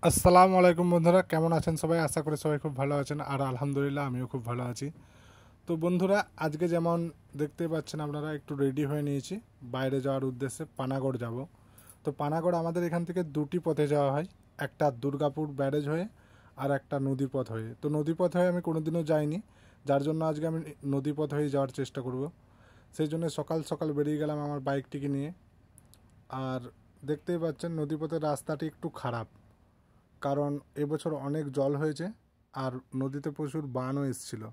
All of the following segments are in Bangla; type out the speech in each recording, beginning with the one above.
আসসালামু আলাইকুম বন্ধুরা, কেমন আছেন সবাই? আশা করি সবাই খুব ভালো আছেন, আর আলহামদুলিল্লাহ আমিও খুব ভালো আছি। তো বন্ধুরা, আজকে যেমন দেখতে পাচ্ছেন আপনারা, একটু রেডি হয়ে নিয়েছি বাইরে যাওয়ার উদ্দেশ্যে। পানাগড় যাব। তো পানাগড় আমাদের এখান থেকে দুটি পথে যাওয়া হয়, একটা দুর্গাপুর ব্যারেজ হয়ে আর একটা নদীপথ হয়ে। তো নদীপথ হয়ে আমি কোনোদিনও যাইনি, যার জন্য আজকে আমি নদীপথ হয়ে যাওয়ার চেষ্টা করব। সেই জন্য সকাল সকাল বেরিয়ে গেলাম আমার বাইকটিকে নিয়ে। আর দেখতেই পাচ্ছেন নদীপথের রাস্তাটি একটু খারাপ, কারণ এবছর অনেক জল হয়েছে আর নদীতে প্রচুর বানও এসেছিল।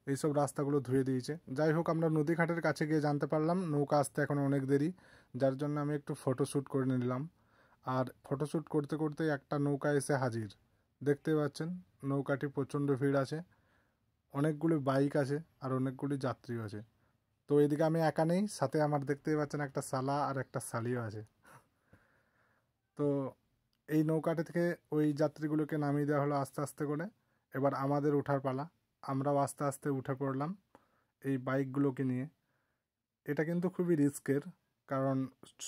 এইসব রাস্তাগুলো ধুয়ে দিয়েছে। যাই হোক, আমরা নদীঘাটের কাছে গিয়ে জানতে পারলাম নৌকা আসতে এখন অনেক দেরি, যার জন্য আমি একটু ফটোশ্যুট করে নিলাম। আর ফটোশ্যুট করতে করতেই একটা নৌকা এসে হাজির। দেখতে পাচ্ছেন নৌকাটি প্রচণ্ড ভিড় আছে, অনেকগুলি বাইক আছে আর অনেকগুলি যাত্রীও আছে। তো এদিকে আমি একা নেই, সাথে আমার দেখতেই পাচ্ছেন একটা সালা আর একটা সালিও আছে। তো এই নৌকাটা থেকে ওই যাত্রীগুলোকে নামিয়ে দেওয়া হলো আস্তে আস্তে করে। এবার আমাদের ওঠার পালা। আমরাও আস্তে আস্তে উঠে পড়লাম এই বাইকগুলোকে নিয়ে। এটা কিন্তু খুবই রিস্কের, কারণ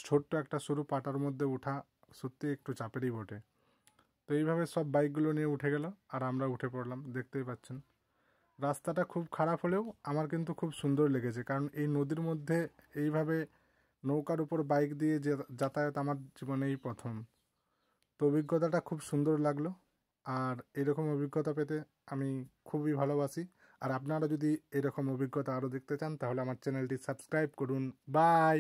ছোট্ট একটা সরু পাটার মধ্যে ওঠা সত্যি একটু চাপেরই বটে। তো এইভাবে সব বাইকগুলো নিয়ে উঠে গেল আর আমরা উঠে পড়লাম। দেখতেই পাচ্ছেন রাস্তাটা খুব খারাপ হলেও আমার কিন্তু খুব সুন্দর লেগেছে, কারণ এই নদীর মধ্যে এইভাবে নৌকার উপর বাইক দিয়ে যাতায়াত আমার জীবনে এই প্রথম। তো অভিজ্ঞতাটা খুব সুন্দর লাগলো। আর এরকম অভিজ্ঞতা পেতে আমি খুবই ভালোবাসি। আর আপনারা যদি এরকম অভিজ্ঞতা আরও দেখতে চান তাহলে আমার চ্যানেলটি সাবস্ক্রাইব করুন। বাই।